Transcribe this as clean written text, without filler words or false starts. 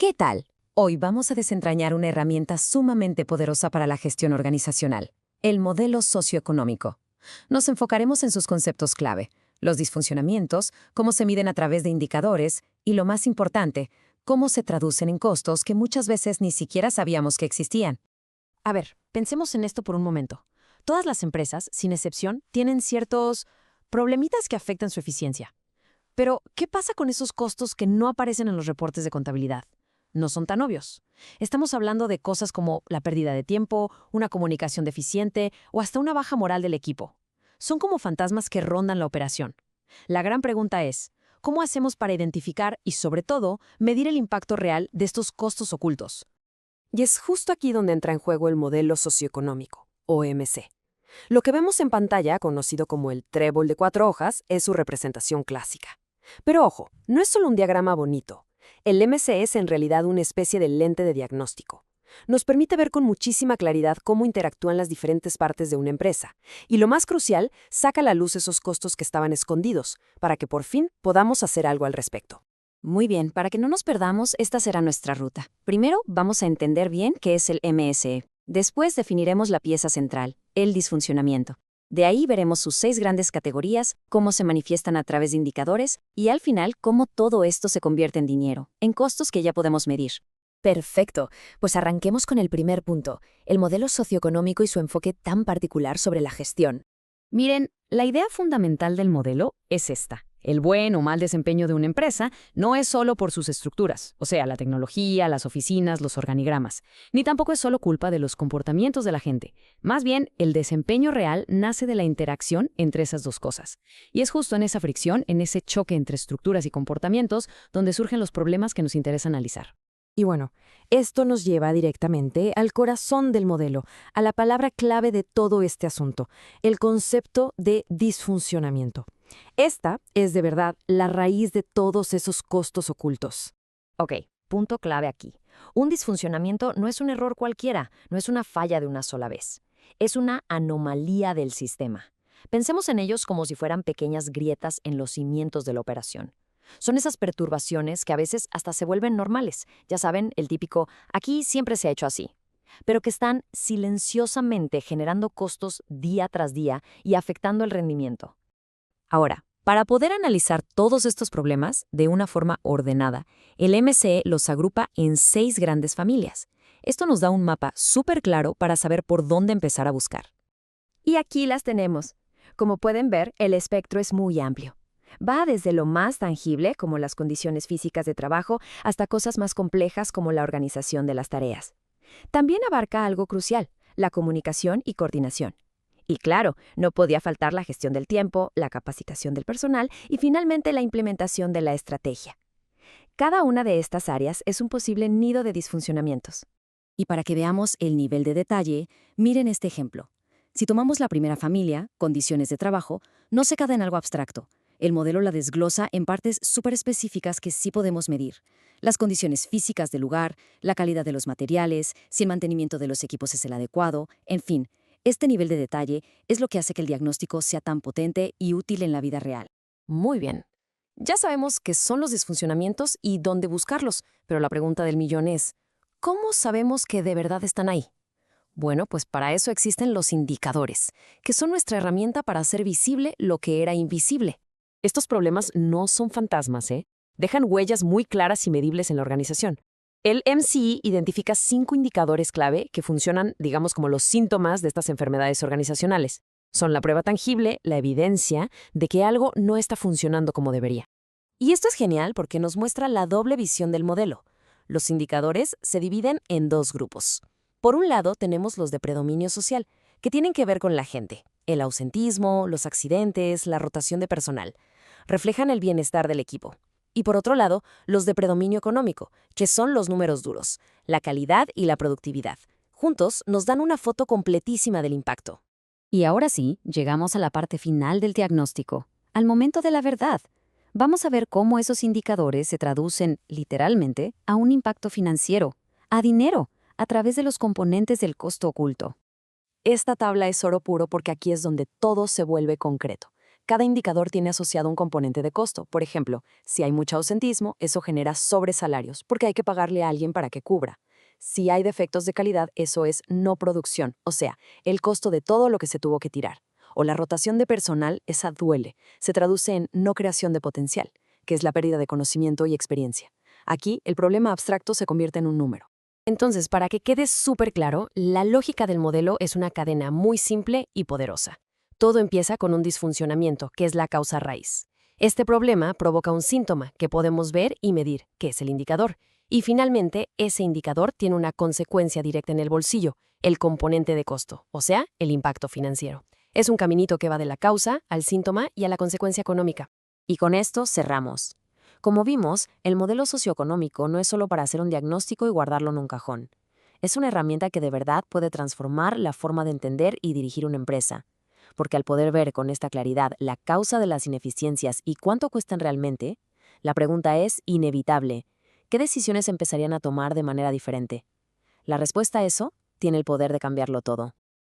¿Qué tal? Hoy vamos a desentrañar una herramienta sumamente poderosa para la gestión organizacional, el modelo socioeconómico. Nos enfocaremos en sus conceptos clave, los disfuncionamientos, cómo se miden a través de indicadores y, lo más importante, cómo se traducen en costos que muchas veces ni siquiera sabíamos que existían. A ver, pensemos en esto por un momento. Todas las empresas, sin excepción, tienen ciertos problemitas que afectan su eficiencia. Pero, ¿qué pasa con esos costos que no aparecen en los reportes de contabilidad? No son tan obvios. Estamos hablando de cosas como la pérdida de tiempo, una comunicación deficiente o hasta una baja moral del equipo. Son como fantasmas que rondan la operación. La gran pregunta es, ¿cómo hacemos para identificar y, sobre todo, medir el impacto real de estos costos ocultos? Y es justo aquí donde entra en juego el modelo socioeconómico, o MC. Lo que vemos en pantalla, conocido como el trébol de 4 hojas, es su representación clásica. Pero ojo, no es solo un diagrama bonito. El MC es en realidad una especie de lente de diagnóstico. Nos permite ver con muchísima claridad cómo interactúan las diferentes partes de una empresa. Y lo más crucial, saca a la luz esos costos que estaban escondidos, para que por fin podamos hacer algo al respecto. Muy bien, para que no nos perdamos, esta será nuestra ruta. Primero, vamos a entender bien qué es el MSE. Después definiremos la pieza central, el disfuncionamiento. De ahí veremos sus 6 grandes categorías, cómo se manifiestan a través de indicadores y al final cómo todo esto se convierte en dinero, en costos que ya podemos medir. Perfecto, pues arranquemos con el primer punto, el modelo socioeconómico y su enfoque tan particular sobre la gestión. Miren, la idea fundamental del modelo es esta. El buen o mal desempeño de una empresa no es solo por sus estructuras, o sea, la tecnología, las oficinas, los organigramas, ni tampoco es solo culpa de los comportamientos de la gente. Más bien, el desempeño real nace de la interacción entre esas dos cosas. Y es justo en esa fricción, en ese choque entre estructuras y comportamientos, donde surgen los problemas que nos interesa analizar. Y bueno, esto nos lleva directamente al corazón del modelo, a la palabra clave de todo este asunto, el concepto de disfuncionamiento. Esta es de verdad la raíz de todos esos costos ocultos. Ok, punto clave aquí. Un disfuncionamiento no es un error cualquiera, no es una falla de una sola vez. Es una anomalía del sistema. Pensemos en ellos como si fueran pequeñas grietas en los cimientos de la operación. Son esas perturbaciones que a veces hasta se vuelven normales. Ya saben, el típico, aquí siempre se ha hecho así. Pero que están silenciosamente generando costos día tras día y afectando el rendimiento. Ahora, para poder analizar todos estos problemas de una forma ordenada, el MCE los agrupa en 6 grandes familias. Esto nos da un mapa súper claro para saber por dónde empezar a buscar. Y aquí las tenemos. Como pueden ver, el espectro es muy amplio. Va desde lo más tangible, como las condiciones físicas de trabajo, hasta cosas más complejas como la organización de las tareas. También abarca algo crucial, la comunicación y coordinación. Y claro, no podía faltar la gestión del tiempo, la capacitación del personal y finalmente la implementación de la estrategia. Cada una de estas áreas es un posible nido de disfuncionamientos. Y para que veamos el nivel de detalle, miren este ejemplo. Si tomamos la primera familia, condiciones de trabajo, no se queda en algo abstracto. El modelo la desglosa en partes súper específicas que sí podemos medir. Las condiciones físicas del lugar, la calidad de los materiales, si el mantenimiento de los equipos es el adecuado, en fin. Este nivel de detalle es lo que hace que el diagnóstico sea tan potente y útil en la vida real. Muy bien. Ya sabemos qué son los disfuncionamientos y dónde buscarlos, pero la pregunta del millón es, ¿cómo sabemos que de verdad están ahí? Bueno, pues para eso existen los indicadores, que son nuestra herramienta para hacer visible lo que era invisible. Estos problemas no son fantasmas, ¿eh? Dejan huellas muy claras y medibles en la organización. El MCE identifica 5 indicadores clave que funcionan, digamos, como los síntomas de estas enfermedades organizacionales. Son la prueba tangible, la evidencia de que algo no está funcionando como debería. Y esto es genial porque nos muestra la doble visión del modelo. Los indicadores se dividen en 2 grupos. Por un lado, tenemos los de predominio social, que tienen que ver con la gente. El ausentismo, los accidentes, la rotación de personal. Reflejan el bienestar del equipo. Y por otro lado, los de predominio económico, que son los números duros, la calidad y la productividad. Juntos nos dan una foto completísima del impacto. Y ahora sí, llegamos a la parte final del diagnóstico, al momento de la verdad. Vamos a ver cómo esos indicadores se traducen, literalmente, a un impacto financiero, a dinero, a través de los componentes del costo oculto. Esta tabla es oro puro porque aquí es donde todo se vuelve concreto. Cada indicador tiene asociado un componente de costo. Por ejemplo, si hay mucho ausentismo, eso genera sobresalarios, porque hay que pagarle a alguien para que cubra. Si hay defectos de calidad, eso es no producción, o sea, el costo de todo lo que se tuvo que tirar. O la rotación de personal, esa duele. Se traduce en no creación de potencial, que es la pérdida de conocimiento y experiencia. Aquí, el problema abstracto se convierte en un número. Entonces, para que quede súper claro, la lógica del modelo es una cadena muy simple y poderosa. Todo empieza con un disfuncionamiento, que es la causa raíz. Este problema provoca un síntoma que podemos ver y medir, que es el indicador. Y finalmente, ese indicador tiene una consecuencia directa en el bolsillo, el componente de costo, o sea, el impacto financiero. Es un caminito que va de la causa al síntoma y a la consecuencia económica. Y con esto cerramos. Como vimos, el modelo socioeconómico no es solo para hacer un diagnóstico y guardarlo en un cajón. Es una herramienta que de verdad puede transformar la forma de entender y dirigir una empresa. Porque al poder ver con esta claridad la causa de las ineficiencias y cuánto cuestan realmente, la pregunta es inevitable. ¿Qué decisiones empezarían a tomar de manera diferente? La respuesta a eso tiene el poder de cambiarlo todo.